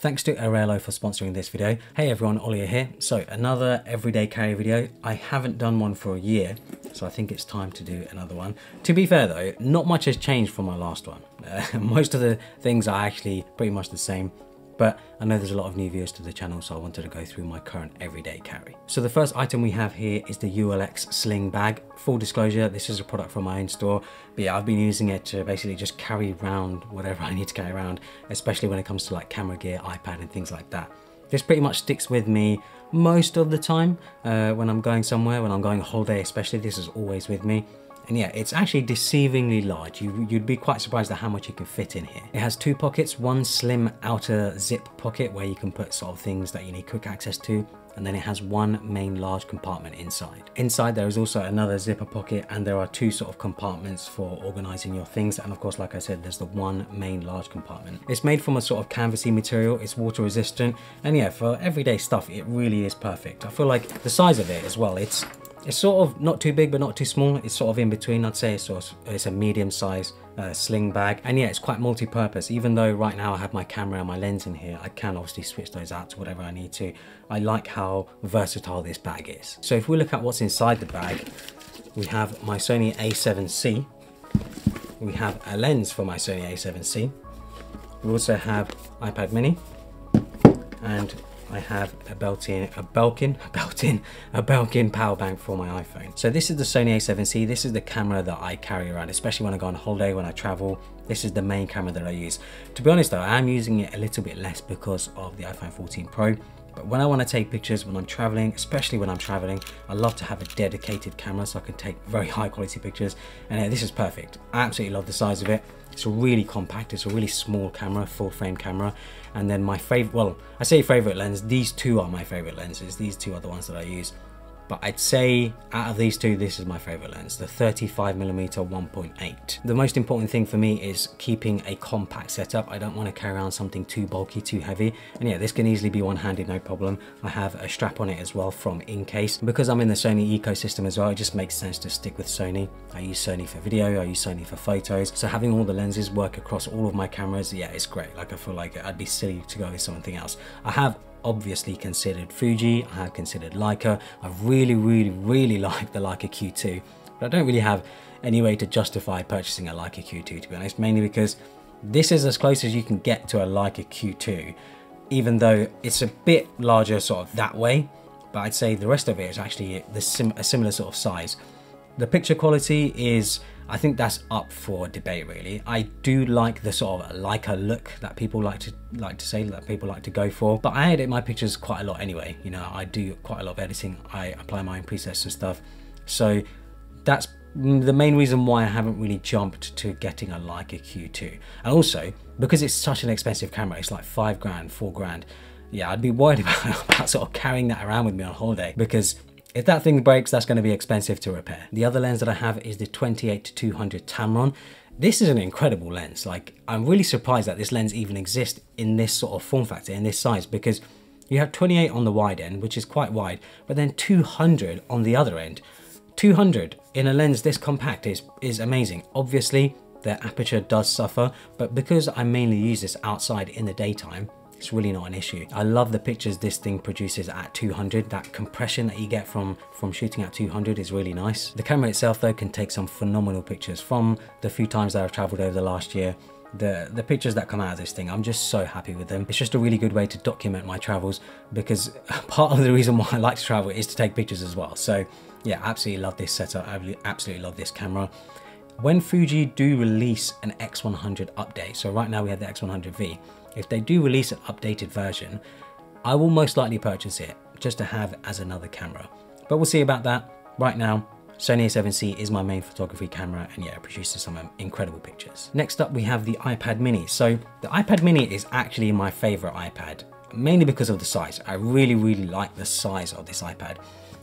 Thanks to Airalo for sponsoring this video. Hey everyone, Ollie here. So another everyday carry video. I haven't done one for a year, so I think it's time to do another one. To be fair though, not much has changed from my last one. Most of the things are actually pretty much the same, but I know there's a lot of new viewers to the channel, so I wanted to go through my current everyday carry. So the first item we have here is the ULX Sling Bag. Full disclosure, this is a product from my own store, but yeah, I've been using it to basically just carry around whatever I need to carry around, especially when it comes to like camera gear, iPad and things like that. This pretty much sticks with me most of the time when I'm going somewhere, when I'm going on holiday especially, this is always with me. And yeah, it's actually deceivingly large. You'd be quite surprised at how much you can fit in here. It has two pockets, one slim outer zip pocket where you can put sort of things that you need quick access to, and then it has one main large compartment inside. Inside there is also another zipper pocket, and there are two sort of compartments for organizing your things. And of course, like I said, there's the one main large compartment. It's made from a sort of canvasy material, it's water resistant, and yeah, for everyday stuff, it really is perfect. I feel like the size of it as well, it's sort of not too big but not too small. It's sort of in between. I'd say it's a medium size sling bag, and yeah, it's quite multi-purpose. Even though right now I have my camera and my lens in here, I can obviously switch those out to whatever I need to. I like how versatile this bag is. So if we look at what's inside the bag, we have my Sony a7C, we have a lens for my Sony a7C, we also have iPad mini, and I have a Belkin power bank for my iPhone. So this is the Sony a7C. This is the camera that I carry around, especially when I go on holiday, when I travel. This is the main camera that I use. To be honest though, I am using it a little bit less because of the iPhone 14 Pro. But when I want to take pictures, when I'm traveling, especially when I'm traveling, I love to have a dedicated camera so I can take very high quality pictures. And yeah, this is perfect. I absolutely love the size of it. It's really compact, it's a really small camera, full frame camera. And then my favorite, well, I say favorite lens, these two are my favorite lenses. These two are the ones that I use. But I'd say out of these two, this is my favorite lens, the 35mm 1.8. The most important thing for me is keeping a compact setup. I don't want to carry around something too bulky, too heavy. And yeah, this can easily be one-handed, no problem. I have a strap on it as well from Incase. Because I'm in the Sony ecosystem as well, it just makes sense to stick with Sony. I use Sony for video, I use Sony for photos. So having all the lenses work across all of my cameras, yeah, it's great. Like I feel like I'd be silly to go with something else. I have obviously considered Fuji, I have considered Leica. I really like the Leica Q2, but I don't really have any way to justify purchasing a Leica Q2, to be honest, mainly because this is as close as you can get to a Leica Q2, even though it's a bit larger sort of that way, but I'd say the rest of it is actually a similar sort of size. The picture quality is, I think that's up for debate really. I do like the sort of Leica look that people like to say, that people like to go for, but I edit my pictures quite a lot anyway. You know, I do quite a lot of editing, I apply my own presets and stuff. So that's the main reason why I haven't really jumped to getting a Leica Q2. And also, because it's such an expensive camera, it's like 5 grand, 4 grand. Yeah, I'd be worried about sort of carrying that around with me on holiday, because if that thing breaks, that's going to be expensive to repair. The other lens that I have is the 28-200 Tamron. This is an incredible lens. Like, I'm really surprised that this lens even exists in this sort of form factor, in this size, because you have 28 on the wide end, which is quite wide, but then 200 on the other end. 200 in a lens this compact is amazing. Obviously, the aperture does suffer, but because I mainly use this outside in the daytime, it's really not an issue. I love the pictures this thing produces at 200. That compression that you get from shooting at 200 is really nice. The camera itself though can take some phenomenal pictures. From the few times that I've traveled over the last year, the pictures that come out of this thing, I'm just so happy with them. It's just a really good way to document my travels, because part of the reason why I like to travel is to take pictures as well. So yeah, absolutely love this setup. I absolutely love this camera. When Fuji do release an X100 update, so right now we have the X100V, if they do release an updated version, I will most likely purchase it just to have as another camera. But we'll see about that. Right now, Sony a7C is my main photography camera, and yeah, it produces some incredible pictures. Next up, we have the iPad mini. So the iPad mini is actually my favorite iPad, mainly because of the size. I really like the size of this iPad.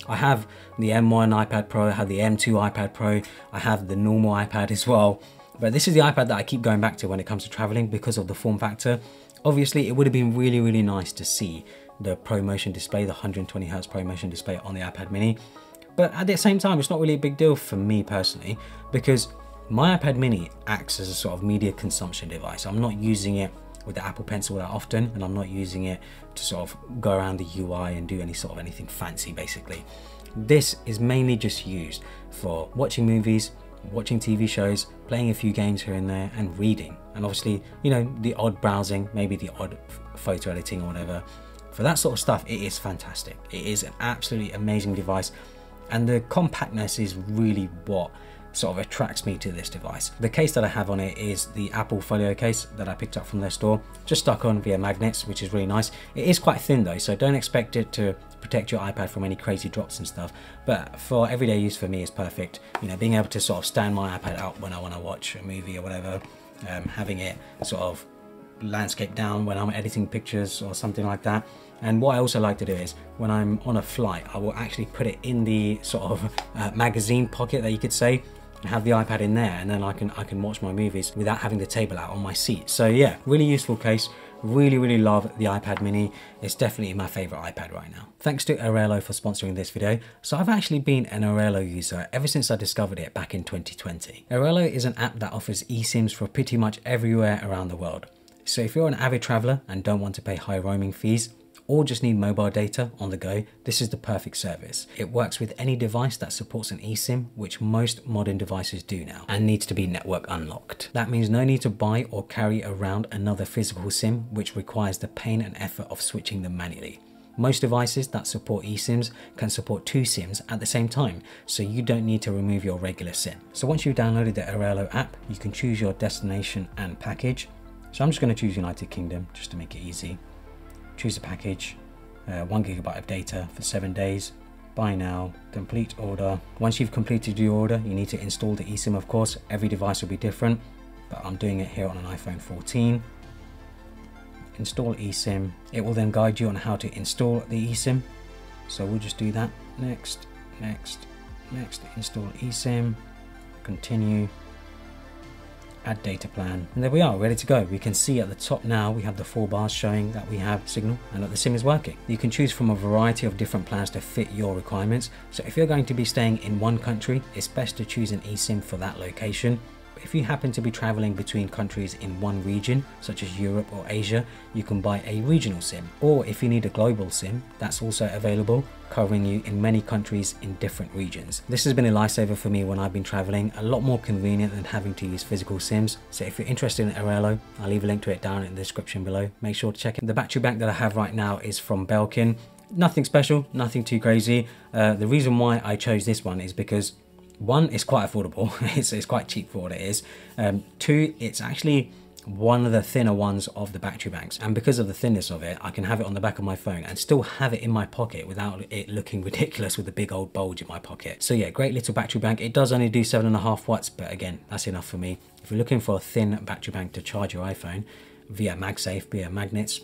I have the M1 iPad Pro, I have the M2 iPad Pro, I have the normal iPad as well. But this is the iPad that I keep going back to when it comes to traveling because of the form factor. Obviously, it would have been really nice to see the ProMotion display, the 120Hz ProMotion display on the iPad mini. But at the same time, it's not really a big deal for me personally, because my iPad mini acts as a sort of media consumption device. I'm not using it with the Apple Pencil that often, and I'm not using it to sort of go around the UI and do any sort of anything fancy basically. This is mainly just used for watching movies, watching TV shows, playing a few games here and there, and reading. And obviously, you know, the odd browsing, maybe the odd photo editing or whatever. For that sort of stuff, it is fantastic. It is an absolutely amazing device, and the compactness is really what sort of attracts me to this device. The case that I have on it is the Apple Folio case that I picked up from their store, just stuck on via magnets, which is really nice. It is quite thin though, so don't expect it to protect your iPad from any crazy drops and stuff, but for everyday use for me is perfect. You know, being able to sort of stand my iPad out when I want to watch a movie or whatever, having it sort of landscape down when I'm editing pictures or something like that. And what I also like to do is when I'm on a flight, I will actually put it in the sort of magazine pocket that you could say, and have the iPad in there, and then I can watch my movies without having the table out on my seat. So yeah, really useful case. Really love the iPad mini. It's definitely my favorite iPad right now. Thanks to Airalo for sponsoring this video. So I've actually been an Airalo user ever since I discovered it back in 2020. Airalo is an app that offers eSIMs for pretty much everywhere around the world. So if you're an avid traveler and don't want to pay high roaming fees, or just need mobile data on the go, this is the perfect service. It works with any device that supports an eSIM, which most modern devices do now, and needs to be network unlocked. That means no need to buy or carry around another physical SIM, which requires the pain and effort of switching them manually. Most devices that support eSIMs can support 2 SIMs at the same time, so you don't need to remove your regular SIM. So once you've downloaded the Airalo app, you can choose your destination and package. So I'm just going to choose United Kingdom just to make it easy. Choose the package, 1 GB of data for 7 days, buy now, complete order. Once you've completed your order, you need to install the eSIM, of course. Every device will be different, but I'm doing it here on an iPhone 14. Install eSIM. It will then guide you on how to install the eSIM. So we'll just do that. Next, install eSIM, continue. Add data plan, and there we are, ready to go. We can see at the top now we have the 4 bars showing that we have signal and that the SIM is working. You can choose from a variety of different plans to fit your requirements. So if you're going to be staying in one country, it's best to choose an eSIM for that location. But if you happen to be traveling between countries in one region, such as Europe or Asia, you can buy a regional SIM. Or if you need a global SIM, that's also available, covering you in many countries in different regions. This has been a lifesaver for me when I've been traveling, a lot more convenient than having to use physical SIMs. So if you're interested in Airalo, I'll leave a link to it down in the description below. Make sure to check it. The battery bank that I have right now is from Belkin. Nothing special, nothing too crazy. The reason why I chose this one is because 1, it's quite affordable. It's quite cheap for what it is. 2, it's actually one of the thinner ones of the battery banks, and because of the thinness of it, I can have it on the back of my phone and still have it in my pocket without it looking ridiculous with a big old bulge in my pocket. So yeah, great little battery bank. It does only do 7.5 watts, but again, that's enough for me. If you're looking for a thin battery bank to charge your iPhone via MagSafe, via magnets,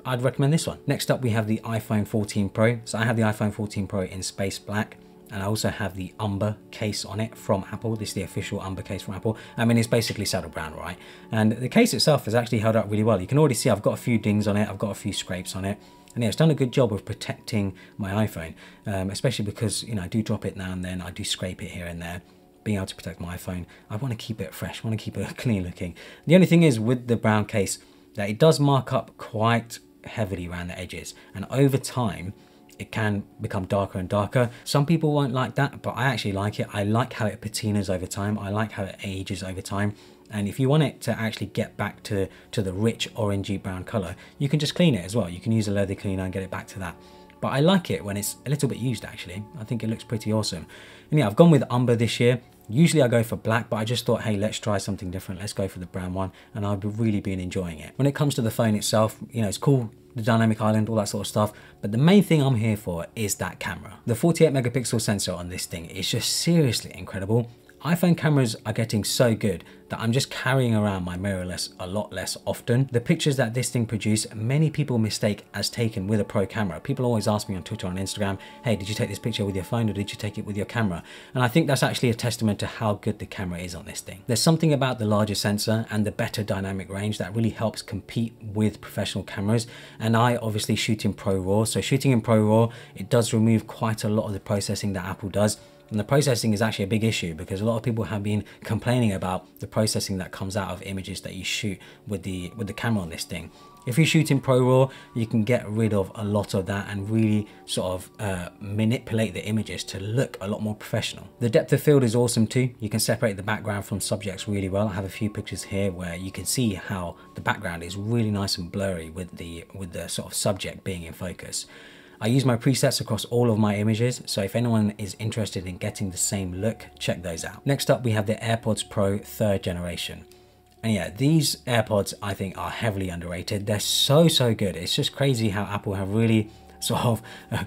I'd recommend this one. Next up, we have the iPhone 14 Pro. So I have the iPhone 14 Pro in space black, and I also have the Umber case on it from Apple. This is the official Umber case from Apple. I mean, it's basically saddle brown, right? And the case itself has actually held up really well. You can already see I've got a few dings on it. I've got a few scrapes on it. And yeah, it's done a good job of protecting my iPhone, especially because, you know, I do drop it now and then. I do scrape it here and there. Being able to protect my iPhone, I want to keep it fresh. I want to keep it clean looking. The only thing is with the brown case that it does mark up quite heavily around the edges. And over time, it can become darker and darker. Some people won't like that, but I actually like it. I like how it patinas over time. I like how it ages over time. And if you want it to actually get back to the rich orangey brown color, you can just clean it as well. You can use a leather cleaner and get it back to that. But I like it when it's a little bit used, actually. I think it looks pretty awesome. And yeah, I've gone with Umber this year. Usually I go for black, but I just thought, hey, let's try something different. Let's go for the brown one. And I've really been enjoying it. When it comes to the phone itself, you know, it's cool. The dynamic island, all that sort of stuff. But the main thing I'm here for is that camera. The 48 megapixel sensor on this thing is just seriously incredible. iPhone cameras are getting so good that I'm just carrying around my mirrorless a lot less often. The pictures that this thing produces, many people mistake as taken with a pro camera. People always ask me on Twitter and Instagram, hey, did you take this picture with your phone or did you take it with your camera? And I think that's actually a testament to how good the camera is on this thing. There's something about the larger sensor and the better dynamic range that really helps compete with professional cameras. And I obviously shoot in ProRAW. So shooting in ProRAW, it does remove quite a lot of the processing that Apple does. And the processing is actually a big issue because a lot of people have been complaining about the processing that comes out of images that you shoot with the camera on this thing. If you shoot in ProRAW, you can get rid of a lot of that and really sort of manipulate the images to look a lot more professional. The depth of field is awesome too. You can separate the background from subjects really well. I have a few pictures here where you can see how the background is really nice and blurry with the sort of subject being in focus. I use my presets across all of my images, so if anyone is interested in getting the same look, check those out. Next up, we have the AirPods Pro 3rd generation. And yeah, these AirPods I think are heavily underrated. They're so good. It's just crazy how Apple have really sort of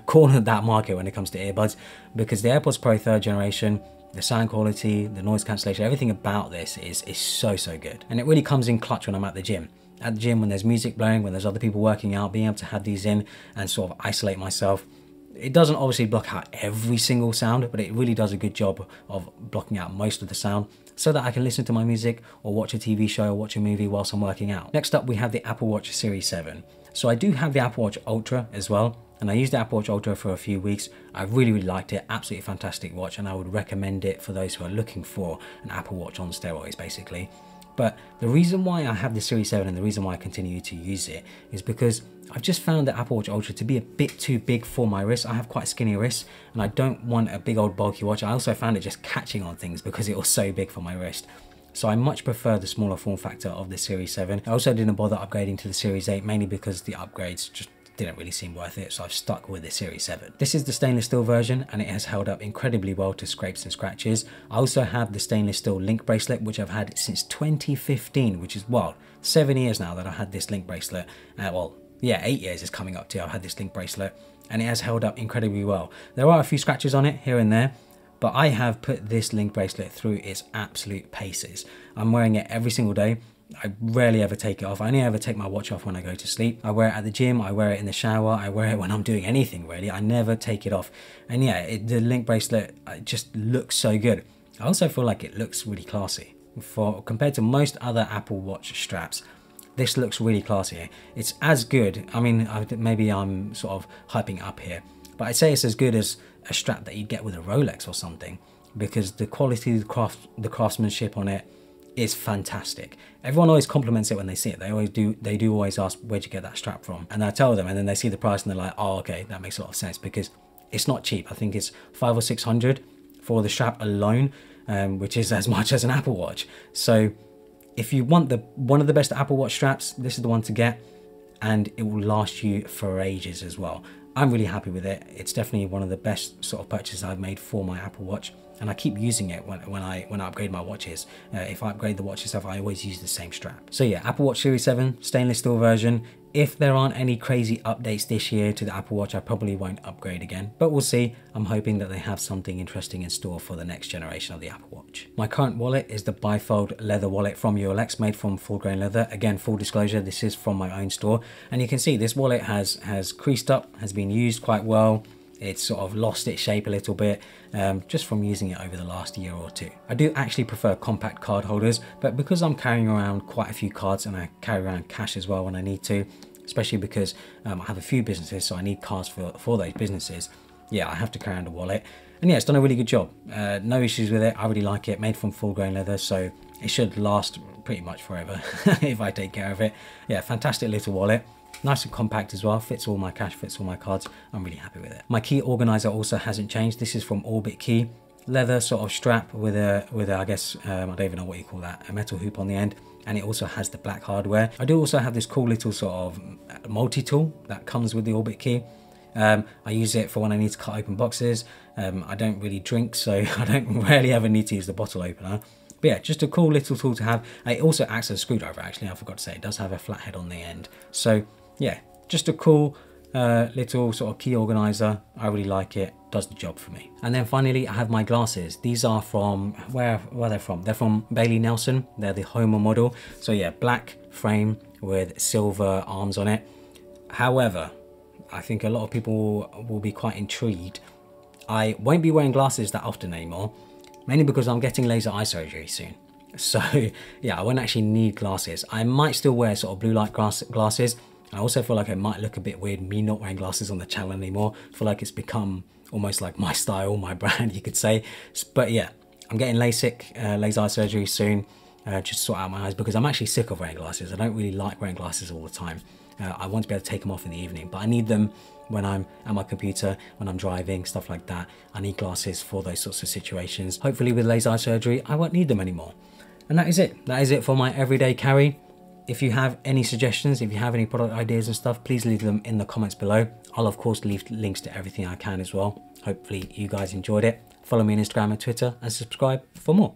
cornered that market when it comes to earbuds, because the AirPods Pro 3rd generation, the sound quality, the noise cancellation, everything about this is so good. And it really comes in clutch when I'm at the gym. At the gym, when there's music blowing, when there's other people working out, being able to have these in and sort of isolate myself. It doesn't obviously block out every single sound, but it really does a good job of blocking out most of the sound so that I can listen to my music or watch a TV show or watch a movie whilst I'm working out. Next up, we have the Apple Watch Series 7. So I do have the Apple Watch Ultra as well, and I used the Apple Watch Ultra for a few weeks. I really liked it, absolutely fantastic watch, and I would recommend it for those who are looking for an Apple Watch on steroids basically. But the reason why I have the Series 7 and the reason why I continue to use it is because I've just found the Apple Watch Ultra to be a bit too big for my wrist. I have quite skinny wrists and I don't want a big old bulky watch. I also found it just catching on things because it was so big for my wrist. So I much prefer the smaller form factor of the Series 7. I also didn't bother upgrading to the Series 8 mainly because the upgrades just didn't really seem worth it, so I've stuck with the Series 7. This is the stainless steel version and it has held up incredibly well to scrapes and scratches. I also have the stainless steel link bracelet, which I've had since 2015, which is wild. 7 years now that I had this link bracelet. Well, yeah, 8 years is coming up to I've had this link bracelet, and it has held up incredibly well. There are a few scratches on it here and there, but I have put this link bracelet through its absolute paces. I'm wearing it every single day. I rarely ever take it off. I only ever take my watch off when I go to sleep. I wear it at the gym, I wear it in the shower, I wear it when I'm doing anything really. I never take it off. And yeah, the link bracelet just looks so good. I also feel like it looks really classy. Compared to most other Apple Watch straps, this looks really classy. It's as good, I mean, maybe I'm sort of hyping it up here, but I'd say it's as good as a strap that you'd get with a Rolex or something, because the quality, the craftsmanship on it is fantastic. Everyone always compliments it when they see it. They do always ask, where'd you get that strap from? And I tell them, and then they see the price and they're like, oh, okay, that makes a lot of sense, because it's not cheap. I think it's 500 or 600 for the strap alone, which is as much as an Apple Watch. So if you want one of the best Apple Watch straps, this is the one to get, and it will last you for ages as well. I'm really happy with it. It's definitely one of the best sort of purchases I've made for my Apple Watch, and I keep using it when I upgrade my watches. If I upgrade the watch itself, I always use the same strap. So yeah, Apple Watch Series 7, stainless steel version. If there aren't any crazy updates this year to the Apple Watch, I probably won't upgrade again, but we'll see. I'm hoping that they have something interesting in store for the next generation of the Apple Watch. My current wallet is the bifold leather wallet from ULX, made from full grain leather. Again, full disclosure, this is from my own store. And you can see this wallet has creased up, has been used quite well. It's sort of lost its shape a little bit just from using it over the last year or two. I do actually prefer compact card holders, but because I'm carrying around quite a few cards and I carry around cash as well when I need to, especially because I have a few businesses, so I need cards for those businesses. Yeah, I have to carry around a wallet. And yeah, it's done a really good job. No issues with it. I really like it. Made from full grain leather, so it should last pretty much forever if I take care of it. Yeah, fantastic little wallet. Nice and compact as well, fits all my cash, fits all my cards. I'm really happy with it. My key organizer also hasn't changed. This is from Orbit Key. Leather sort of strap with a I guess, I don't even know what you call that, a metal hoop on the end. And it also has the black hardware. I do also have this cool little sort of multi-tool that comes with the Orbit Key. I use it for when I need to cut open boxes. I don't really drink, so I don't rarely ever need to use the bottle opener. But yeah, just a cool little tool to have. It also acts as a screwdriver, actually. I forgot to say, it does have a flat head on the end. So yeah, just a cool little sort of key organizer. I really like it, does the job for me. And then finally, I have my glasses. These are from, where are they from? They're from Bailey Nelson. They're the Homer model. So yeah, black frame with silver arms on it. However, I think a lot of people will be quite intrigued. I won't be wearing glasses that often anymore, mainly because I'm getting laser eye surgery soon. So yeah, I won't actually need glasses. I might still wear sort of blue light glasses, I also feel like it might look a bit weird me not wearing glasses on the channel anymore. I feel like it's become almost like my style, my brand, you could say. But yeah, I'm getting LASIK, laser eye surgery soon, just to sort out my eyes, because I'm actually sick of wearing glasses. I don't really like wearing glasses all the time. I want to be able to take them off in the evening, but I need them when I'm at my computer, when I'm driving, stuff like that. I need glasses for those sorts of situations. Hopefully with laser eye surgery, I won't need them anymore. And that is it. That is it for my everyday carry. If you have any suggestions, if you have any product ideas and stuff, please leave them in the comments below. I'll of course leave links to everything I can as well. Hopefully you guys enjoyed it. Follow me on Instagram and Twitter and subscribe for more.